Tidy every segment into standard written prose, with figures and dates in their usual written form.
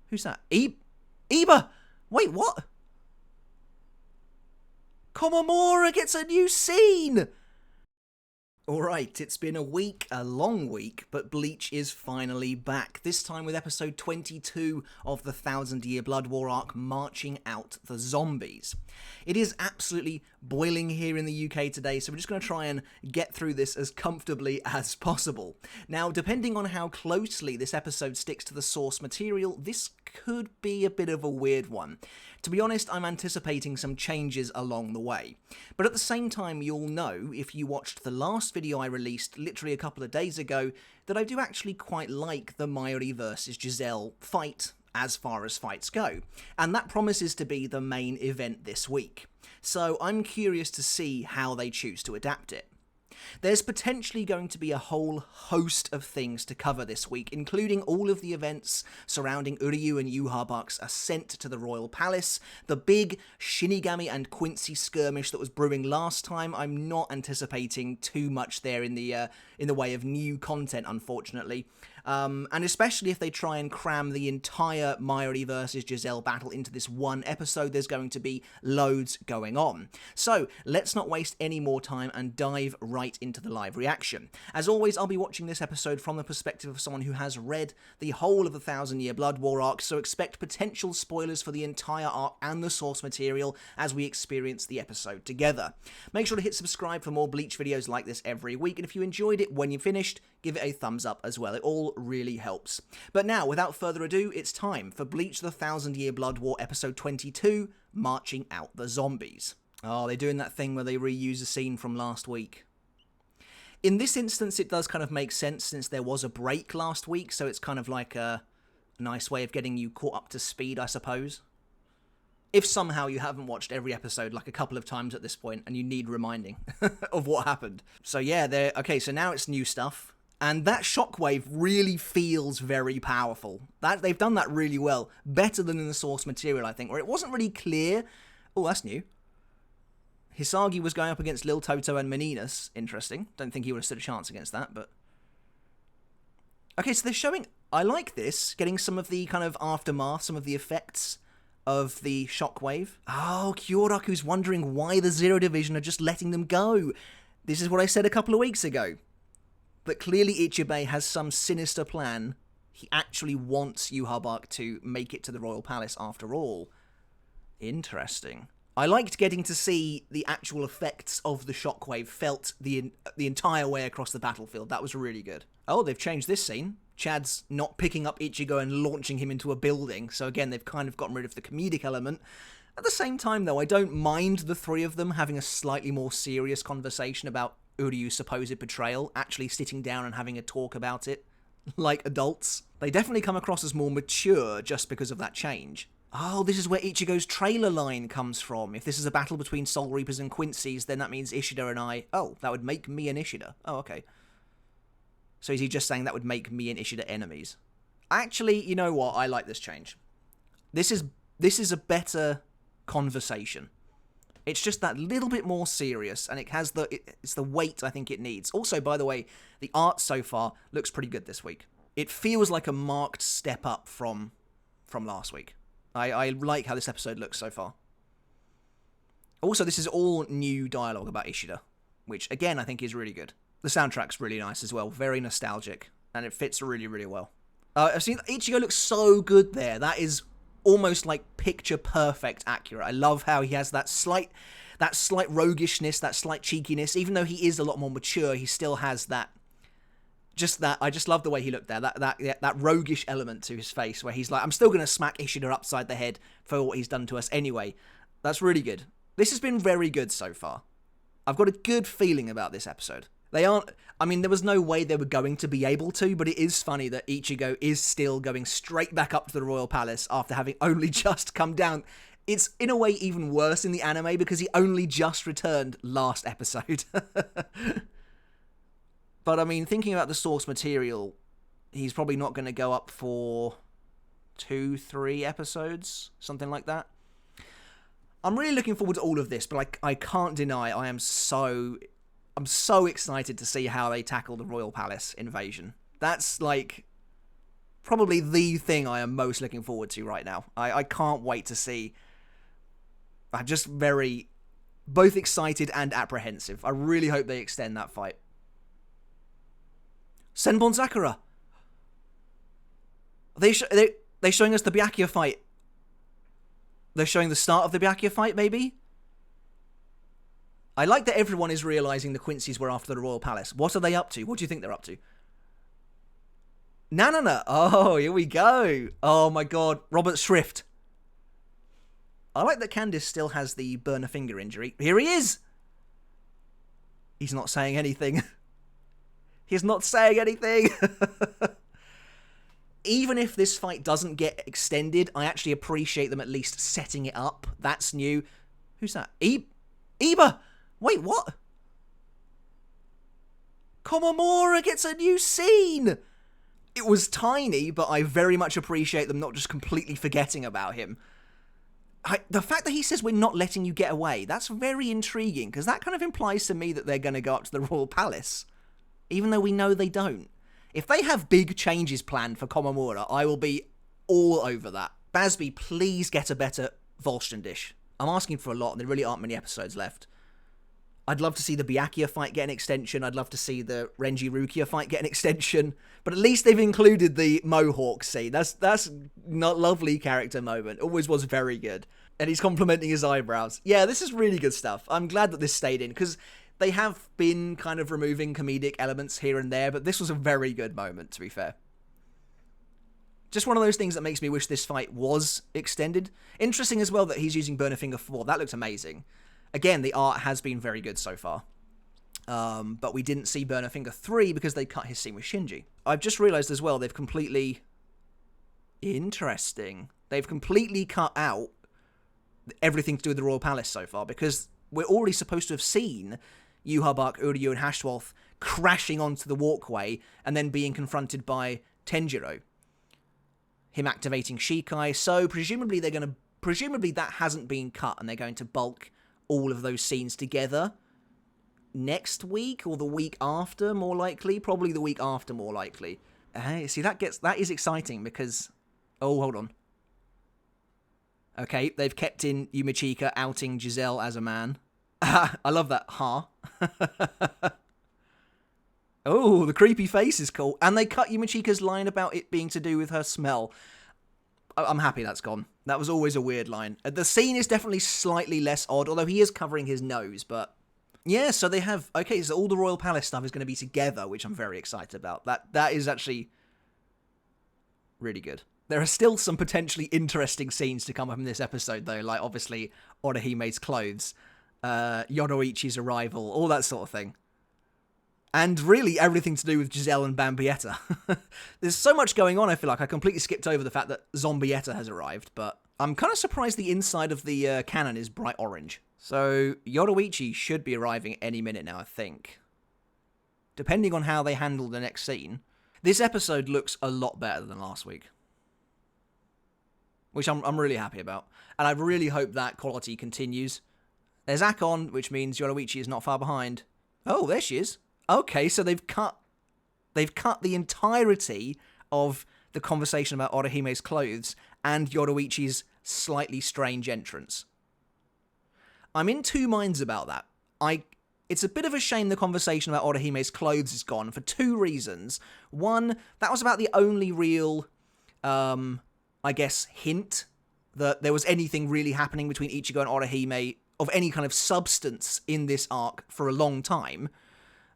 Who's that? Iba! Wait, what? Komamura gets a new scene! Alright, it's been a week, a long week, but Bleach is finally back, this time with episode 22 of the 1000-Year Blood War arc, Marching Out the Zombies. It is absolutely boiling here in the UK today, so we're just going to try and get through this as comfortably as possible. Now, depending on how closely this episode sticks to the source material, this could be a bit of a weird one. To be honest, I'm anticipating some changes along the way. But at the same time, you'll know, if you watched the last video I released literally a couple of days ago, that I do actually quite like the Mayuri versus Giselle fight, as far as fights go. And that promises to be the main event this week. So I'm curious to see how they choose to adapt it. There's potentially going to be a whole host of things to cover this week, including all of the events surrounding Uryu and Yhwach's ascent to the Royal Palace, the big Shinigami and Quincy skirmish that was brewing last time. I'm not anticipating too much there in the way of new content, unfortunately. And especially if they try and cram the entire Mayuri versus Giselle battle into this one episode, there's going to be loads going on. So, let's not waste any more time and dive right into the live reaction. As always, I'll be watching this episode from the perspective of someone who has read the whole of the 1000-Year Blood War arc, so expect potential spoilers for the entire arc and the source material as we experience the episode together. Make sure to hit subscribe for more Bleach videos like this every week, and if you enjoyed it when you finished, give it a thumbs up as well. It all really helps. But now, without further ado, it's time for Bleach the 1000-Year Blood War episode 22, Marching Out the Zombies. Oh, they're doing that thing where they reuse a scene from last week. In this instance, it does kind of make sense since there was a break last week, so it's kind of like a nice way of getting you caught up to speed, I suppose. If somehow you haven't watched every episode like a couple of times at this point and you need reminding of what happened. So yeah, okay, so now it's new stuff. And that shockwave really feels very powerful. They've done that really well. Better than in the source material, I think, where it wasn't really clear. Oh, that's new. Hisagi was going up against Lil Toto and Meninas. Interesting. Don't think he would have stood a chance against that, but... Okay, so they're showing... I like this. Getting some of the kind of aftermath, some of the effects of the shockwave. Oh, Kyoraku's wondering why the Zero Division are just letting them go. This is what I said a couple of weeks ago. But clearly Ichigo has some sinister plan. He actually wants Yhwach to make it to the Royal Palace after all. Interesting. I liked getting to see the actual effects of the shockwave felt the entire way across the battlefield. That was really good. Oh, they've changed this scene. Chad's not picking up Ichigo and launching him into a building. So again, they've kind of gotten rid of the comedic element. At the same time, though, I don't mind the three of them having a slightly more serious conversation about Uryu's supposed betrayal, actually sitting down and having a talk about it, like adults. They definitely come across as more mature just because of that change. Oh, this is where Ichigo's trailer line comes from. If this is a battle between Soul Reapers and Quincy's, then that means Ishida and I... Oh, that would make me and Ishida. Oh, okay. So is he just saying that would make me and Ishida enemies? Actually, you know what? I like this change. This is a better conversation. It's just that little bit more serious, and it's the weight I think it needs. Also, by the way, the art so far looks pretty good this week. It feels like a marked step up from last week. I like how this episode looks so far. Also, this is all new dialogue about Ishida, which, again, I think is really good. The soundtrack's really nice as well, very nostalgic, and it fits really, really well. I've seen Ichigo looks so good there. That is almost like picture perfect accurate. I love how he has that slight roguishness, that slight cheekiness. Even though he is a lot more mature, he still has that. I just love the way he looked there. That roguish element to his face, where he's like, I'm still gonna smack Ishida upside the head for what he's done to us anyway. That's really good. This has been very good so far. I've got a good feeling about this episode. They aren't... I mean, there was no way they were going to be able to, but it is funny that Ichigo is still going straight back up to the Royal Palace after having only just come down. It's, in a way, even worse in the anime because he only just returned last episode. But, I mean, thinking about the source material, he's probably not going to go up for 2-3 episodes, something like that. I'm really looking forward to all of this, but I can't deny I'm so excited to see how they tackle the Royal Palace invasion. That's, like, probably the thing I am most looking forward to right now. I can't wait to see. I'm just very both excited and apprehensive. I really hope they extend that fight. Senbon Sakura. They're showing us the Byakuya fight. They're showing the start of the Byakuya fight, maybe? I like that everyone is realising the Quincy's were after the Royal Palace. What are they up to? What do you think they're up to? No. Oh, here we go. Oh my god. Robert Shrift. I like that Candice still has the burn a finger injury. Here he is! He's not saying anything. He's not saying anything! Even if this fight doesn't get extended, I actually appreciate them at least setting it up. That's new. Who's that? Iba! Wait, what? Komamura gets a new scene! It was tiny, but I very much appreciate them not just completely forgetting about him. The fact that he says we're not letting you get away, that's very intriguing, because that kind of implies to me that they're going to go up to the Royal Palace, even though we know they don't. If they have big changes planned for Komamura, I will be all over that. Basby, please get a better Volston dish. I'm asking for a lot, and there really aren't many episodes left. I'd love to see the Byakuya fight get an extension. I'd love to see the Renji Rukia fight get an extension. But at least they've included the Mohawk scene. That's not lovely character moment. Always was very good. And he's complimenting his eyebrows. Yeah, this is really good stuff. I'm glad that this stayed in, because they have been kind of removing comedic elements here and there, but this was a very good moment, to be fair. Just one of those things that makes me wish this fight was extended. Interesting as well that he's using Burner Finger 4. That looks amazing. Again, the art has been very good so far. But we didn't see Burner Finger 3 because they cut his scene with Shinji. I've just realised as well they've completely... Interesting. They've completely cut out everything to do with the Royal Palace so far, because we're already supposed to have seen Yhwach, Uryu, and Hashwolf crashing onto the walkway and then being confronted by Tenjiro. Him activating Shikai, so presumably that hasn't been cut and they're going to bulk all of those scenes together next week or the week after, more likely. Probably the week after, more likely. See, that is exciting because... Oh, hold on. Okay, they've kept in Yumichika outing Giselle as a man. I love that. Huh? Oh, the creepy face is cool. And they cut Yumichika's line about it being to do with her smell. I'm happy that's gone. That was always a weird line. The scene is definitely slightly less odd, although he is covering his nose, but... Yeah, so they have... Okay, so all the Royal Palace stuff is going to be together, which I'm very excited about. That is actually really good. There are still some potentially interesting scenes to come from this episode, though, like, obviously, Orihime's clothes, Yoruichi's arrival, all that sort of thing. And really everything to do with Giselle and Bambietta. There's so much going on, I feel like. I completely skipped over the fact that Zombietta has arrived, but I'm kind of surprised the inside of the cannon is bright orange. So Yoruichi should be arriving any minute now, I think. Depending on how they handle the next scene. This episode looks a lot better than last week, which I'm really happy about. And I really hope that quality continues. There's Akon, which means Yoruichi is not far behind. Oh, there she is. Okay, so they've cut the entirety of the conversation about Orihime's clothes and Yoruichi's slightly strange entrance. I'm in two minds about that. It's a bit of a shame the conversation about Orihime's clothes is gone for two reasons. One, that was about the only real, I guess, hint that there was anything really happening between Ichigo and Orihime of any kind of substance in this arc for a long time.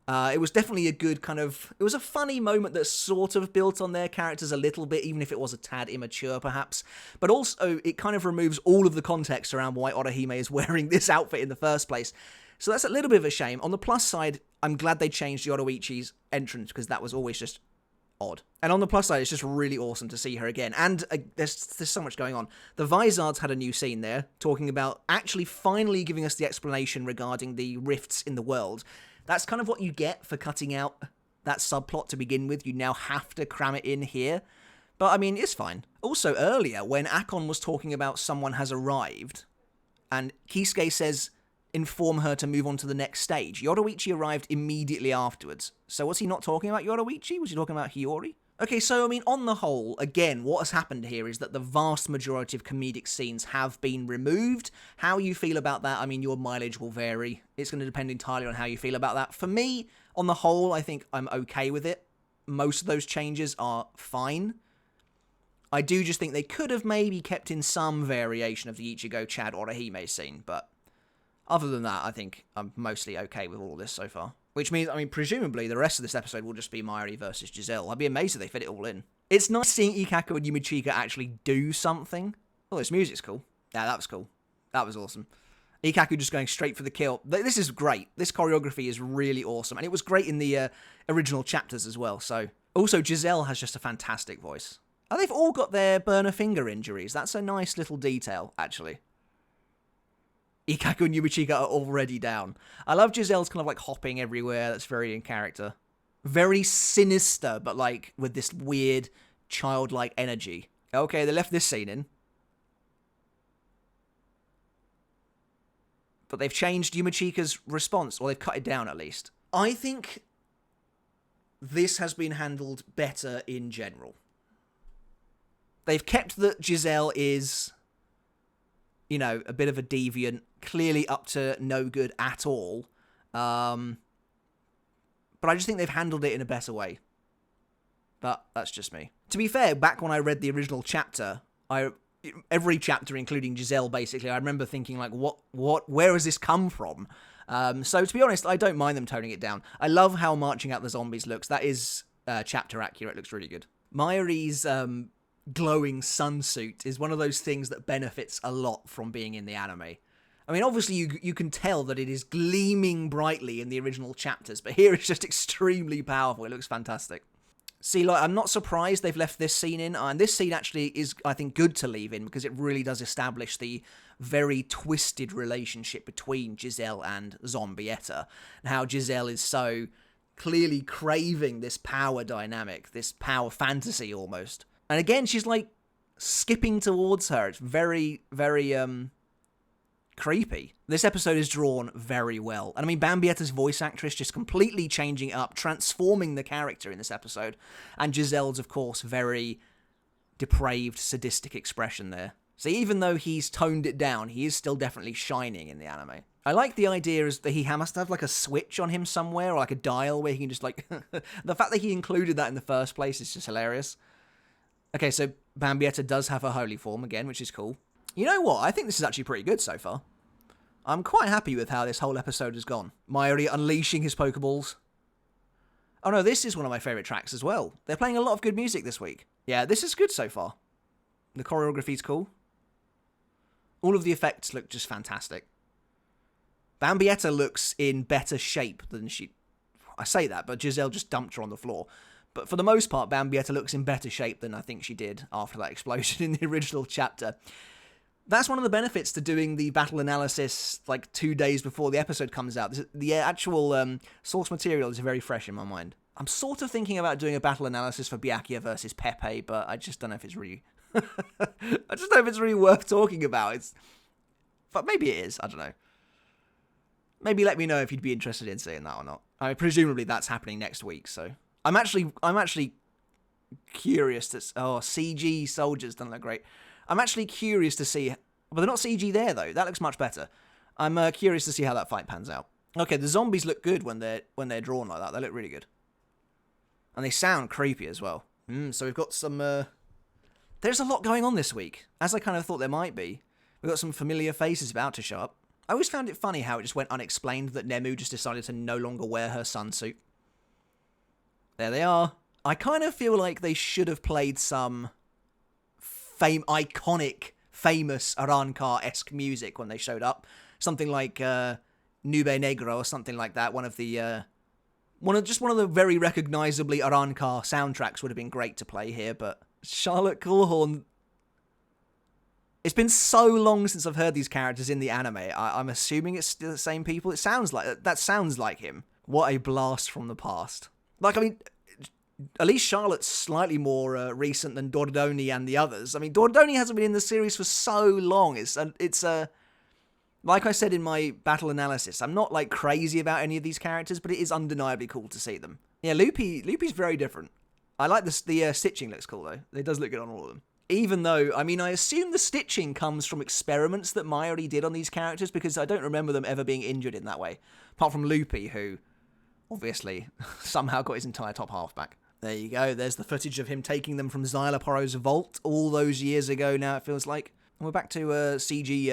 It was definitely a good kind of... It was a funny moment that sort of built on their characters a little bit, even if it was a tad immature, perhaps. But also, it kind of removes all of the context around why Orihime is wearing this outfit in the first place. So that's a little bit of a shame. On the plus side, I'm glad they changed Yoruichi's entrance, because that was always just odd. And on the plus side, it's just really awesome to see her again. And there's so much going on. The Vizards had a new scene there, talking about actually finally giving us the explanation regarding the rifts in the world. That's kind of what you get for cutting out that subplot to begin with. You now have to cram it in here. But, I mean, it's fine. Also, earlier, when Akon was talking about someone has arrived, and Kisuke says, inform her to move on to the next stage, Yoruichi arrived immediately afterwards. So was he not talking about Yoruichi? Was he talking about Hiyori? Okay, so, I mean, on the whole, again, what has happened here is that the vast majority of comedic scenes have been removed. How you feel about that, I mean, your mileage will vary. It's going to depend entirely on how you feel about that. For me, on the whole, I think I'm okay with it. Most of those changes are fine. I do just think they could have maybe kept in some variation of the Ichigo Chad Orihime scene, but other than that, I think I'm mostly okay with all this so far. Which means, I mean, presumably the rest of this episode will just be Mayuri versus Giselle. I'd be amazed if they fit it all in. It's nice seeing Ikkaku and Yumichika actually do something. Oh, this music's cool. Yeah, that was cool. That was awesome. Ikkaku just going straight for the kill. This is great. This choreography is really awesome. And it was great in the original chapters as well. So, also, Giselle has just a fantastic voice. And they've all got their burner finger injuries. That's a nice little detail, actually. Ikkaku and Yumichika are already down. I love Giselle's kind of like hopping everywhere. That's very in character. Very sinister, but like with this weird childlike energy. Okay, they left this scene in. But they've changed Yumichika's response, or they've cut it down at least. I think this has been handled better in general. They've kept that Giselle is, you know, a bit of a deviant, clearly up to no good at all. But I just think they've handled it in a better way. But that's just me. To be fair, back when I read the original chapter, every chapter, including Giselle, basically, I remember thinking, like, where has this come from? So, to be honest, I don't mind them toning it down. I love how marching out the zombies looks. That is chapter accurate. It looks really good. Mayuri's glowing sunsuit is one of those things that benefits a lot from being in the anime. I mean, obviously, you can tell that it is gleaming brightly in the original chapters, but here it's just extremely powerful. It looks fantastic. See, like, I'm not surprised they've left this scene in, and this scene actually is, I think, good to leave in, because it really does establish the very twisted relationship between Giselle and Zombietta, and how Giselle is so clearly craving this power dynamic, this power fantasy almost. And again, she's, like, skipping towards her. It's very, very, creepy. This episode is drawn very well. And I mean, Bambietta's voice actress just completely changing it up, transforming the character in this episode. And Giselle's, of course, very depraved, sadistic expression there. So even though he's toned it down, he is still definitely shining in the anime. I like the idea is that he must have like a switch on him somewhere, or like a dial where he can just like... The fact that he included that in the first place is just hilarious. Okay, so Bambietta does have her holy form again, which is cool. You know what? I think this is actually pretty good so far. I'm quite happy with how this whole episode has gone. Mayuri unleashing his Pokeballs. Oh no, this is one of my favourite tracks as well. They're playing a lot of good music this week. Yeah, this is good so far. The choreography's cool. All of the effects look just fantastic. Bambietta looks in better shape than she... I say that, but Giselle just dumped her on the floor. But for the most part, Bambietta looks in better shape than I think she did after that explosion in the original chapter. That's one of the benefits to doing the battle analysis like 2 days before the episode comes out. The actual source material is very fresh in my mind. I'm sort of thinking about doing a battle analysis for Byakuya versus Pepe, but I just don't know if it's really... I just don't know if it's really worth talking about. But maybe it is. I don't know. Maybe let me know if you'd be interested in seeing that or not. I mean, presumably that's happening next week, so... I'm actually curious to... Oh, CG soldiers don't look great. I'm actually curious to see... But they're not CG there, though. That looks much better. I'm curious to see how that fight pans out. Okay, the zombies look good when they're drawn like that. They look really good. And they sound creepy as well. So we've got some... There's a lot going on this week, as I kind of thought there might be. We've got some familiar faces about to show up. I always found it funny how it just went unexplained that Nemu just decided to no longer wear her sunsuit. There they are. I kind of feel like they should have played some iconic, famous Arrancar-esque music when they showed up. Something like Nube Negro or something like that. One of the very recognisably Arrancar soundtracks would have been great to play here, but Charlotte Coolhorn... It's been so long since I've heard these characters in the anime. I'm assuming it's still the same people. That sounds like him. What a blast from the past. Like, I mean, at least Charlotte's slightly more recent than Dordoni and the others. I mean, Dordoni hasn't been in the series for so long. It's like I said in my battle analysis, I'm not, like, crazy about any of these characters, but it is undeniably cool to see them. Yeah, Luffy's very different. I like this. The stitching looks cool, though. It does look good on all of them. Even though, I mean, I assume the stitching comes from experiments that Mayuri did on these characters, because I don't remember them ever being injured in that way. Apart from Loopy, who obviously somehow got his entire top half back. There you go. There's the footage of him taking them from Xyloporo's vault all those years ago now, it feels like. And we're back to CG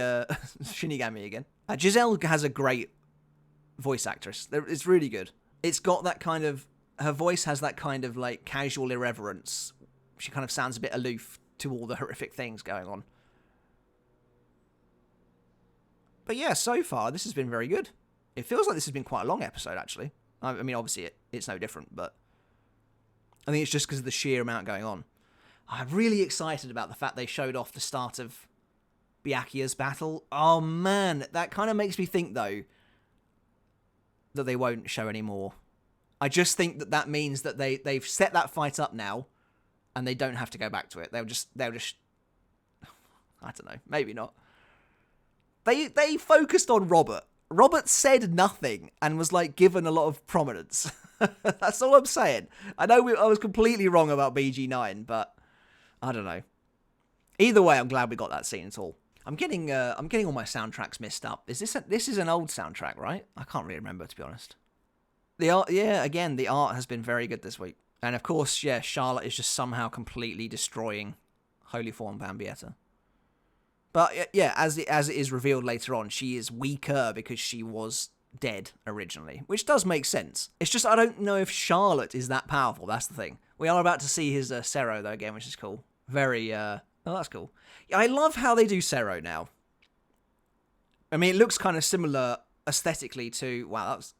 Shinigami again. Giselle has a great voice actress. It's really good. It's got that kind of... Her voice has that kind of, like, casual irreverence. She kind of sounds a bit aloof to all the horrific things going on. But yeah, so far, this has been very good. It feels like this has been quite a long episode, actually. I mean, obviously, it's no different, but... I think it's just because of the sheer amount going on. I'm really excited about the fact they showed off the start of Byakuya's battle. Oh, man. That kind of makes me think, though, that they won't show any more. I just think that means that they've set that fight up now, and they don't have to go back to it. They'll just I don't know, maybe not. They focused on Robert. Robert said nothing and was, like, given a lot of prominence. That's all I'm saying. I know I was completely wrong about BG9, but I don't know. Either way, I'm glad we got that scene at all. I'm getting all my soundtracks mixed up. This is an old soundtrack, right? I can't really remember, to be honest. The art, yeah, again, the art has been very good this week. And of course, yeah, Charlotte is just somehow completely destroying Holy Form Bambietta. But yeah, as it is revealed later on, she is weaker because she was dead originally, which does make sense. It's just I don't know if Charlotte is that powerful. That's the thing. We are about to see his Sero though again, which is cool. Very oh, that's cool. Yeah, I love how they do Sero now. I mean, it looks kind of similar aesthetically to wow. That's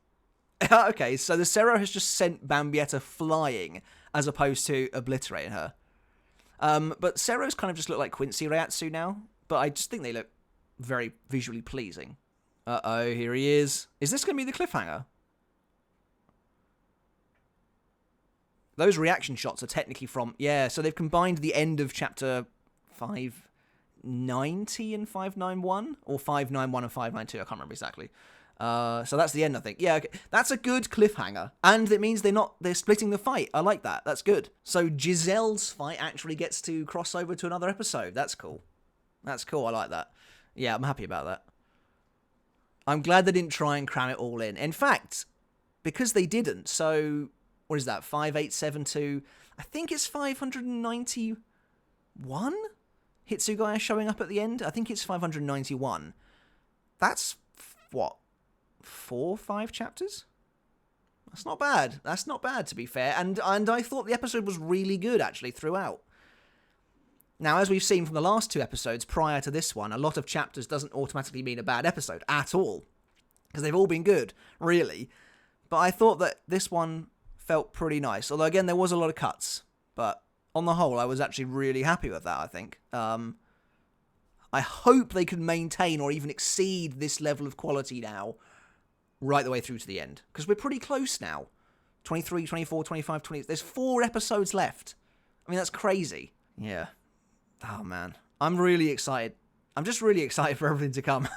okay. So the Sero has just sent Bambietta flying as opposed to obliterating her. But Seros kind of just look like Quincy Reiatsu now. But I just think they look very visually pleasing. Uh-oh, here he is. Is this going to be the cliffhanger? Those reaction shots are technically from... Yeah, so they've combined the end of chapter 590 and 591? Or 591 and 592, I can't remember exactly. So that's the end, I think. Yeah, okay. That's a good cliffhanger. And it means they're splitting the fight. I like that. That's good. So Giselle's fight actually gets to cross over to another episode. That's cool. That's cool. I like that. Yeah, I'm happy about that. I'm glad they didn't try and cram it all in. In fact, because they didn't, so what is that? 5872. I think it's 591. Hitsugaya showing up at the end. I think it's 591. That's what? 4 or 5 chapters? That's not bad. That's not bad, to be fair. And I thought the episode was really good, actually, throughout. Now, as we've seen from the last 2 episodes prior to this one, a lot of chapters doesn't automatically mean a bad episode at all. Because they've all been good, really. But I thought that this one felt pretty nice. Although, again, there was a lot of cuts. But on the whole, I was actually really happy with that, I think. I hope they can maintain or even exceed this level of quality now, right the way through to the end. Because we're pretty close now. 23, 24, 25, 20... There's 4 episodes left. I mean, that's crazy. Yeah. Oh, man. I'm really excited. I'm just really excited for everything to come.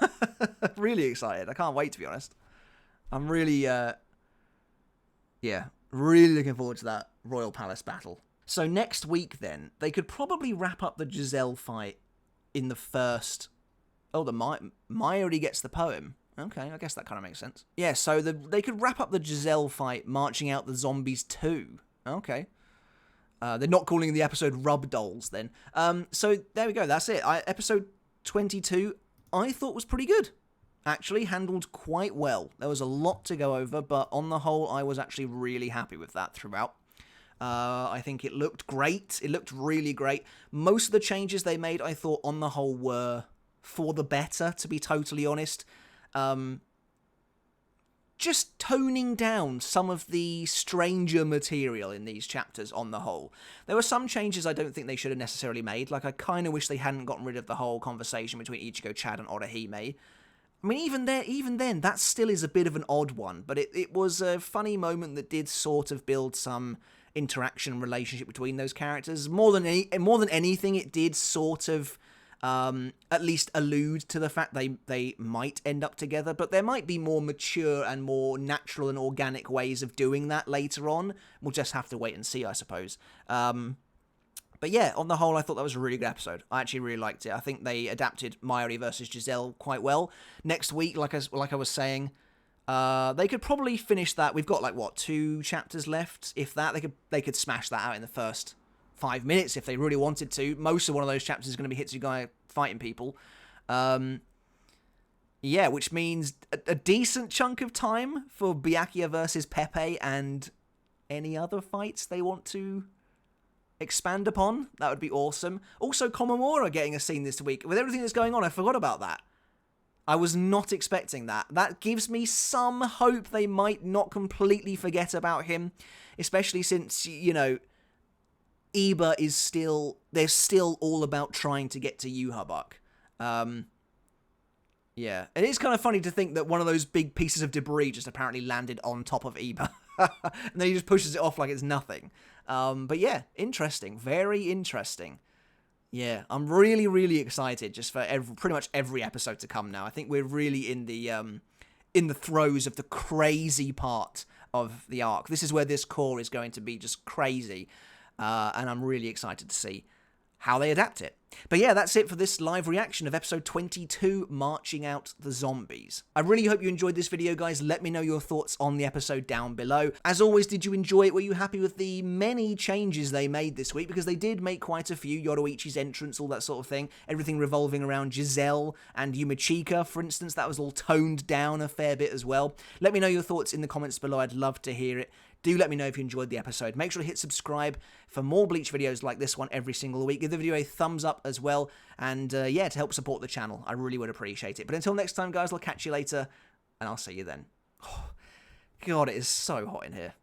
Really excited. I can't wait, to be honest. I'm really, really looking forward to that Royal Palace battle. So next week, then, they could probably wrap up the Giselle fight in the first... Oh, the Mayuri gets the poem. Okay, I guess that kind of makes sense. Yeah, so they could wrap up the Giselle fight marching out the zombies too. Okay. They're not calling the episode Rub Dolls, then. So, there we go. That's it. Episode 22, I thought was pretty good. Actually, handled quite well. There was a lot to go over, but on the whole, I was actually really happy with that throughout. I think it looked great. It looked really great. Most of the changes they made, I thought, on the whole, were for the better, to be totally honest. Just toning down some of the stranger material in these chapters on the whole. There were some changes I don't think they should have necessarily made. Like, I kind of wish they hadn't gotten rid of the whole conversation between Ichigo, Chad, and Orihime. I mean, even then, that still is a bit of an odd one, but it was a funny moment that did sort of build some interaction relationship between those characters. More than anything, it did sort of at least allude to the fact they might end up together, but there might be more mature and more natural and organic ways of doing that later on. We'll just have to wait and see, I suppose. But yeah, on the whole, I thought that was a really good episode. I actually really liked it. I think they adapted Mayuri versus Giselle quite well. Next week, like I was saying, they could probably finish that. We've got like 2 chapters left, if that. They could smash that out in the first 5 minutes if they really wanted to. Most of one of those chapters is going to be Hitsugaya fighting people. Yeah, which means a decent chunk of time for Byakuya versus Pepe and any other fights they want to expand upon. That would be awesome. Also, Komamura getting a scene this week. With everything that's going on, I forgot about that. I was not expecting that. That gives me some hope they might not completely forget about him, especially since, you know, Iba is still... They're still all about trying to get to Yuhabuk. Yeah. It is kind of funny to think that one of those big pieces of debris just apparently landed on top of Iba. And then he just pushes it off like it's nothing. But yeah, interesting. Very interesting. Yeah, I'm really, really excited just for pretty much every episode to come now. I think we're really in the throes of the crazy part of the arc. This is where this core is going to be just crazy. And I'm really excited to see how they adapt it. But yeah, that's it for this live reaction of episode 22, Marching Out the Zombies. I really hope you enjoyed this video, guys. Let me know your thoughts on the episode down below. As always, did you enjoy it? Were you happy with the many changes they made this week? Because they did make quite a few. Yoruichi's entrance, all that sort of thing. Everything revolving around Giselle and Yumichika, for instance. That was all toned down a fair bit as well. Let me know your thoughts in the comments below. I'd love to hear it. Do let me know if you enjoyed the episode. Make sure to hit subscribe for more Bleach videos like this one every single week. Give the video a thumbs up as well. And yeah, to help support the channel. I really would appreciate it. But until next time, guys, I'll catch you later. And I'll see you then. Oh, God, it is so hot in here.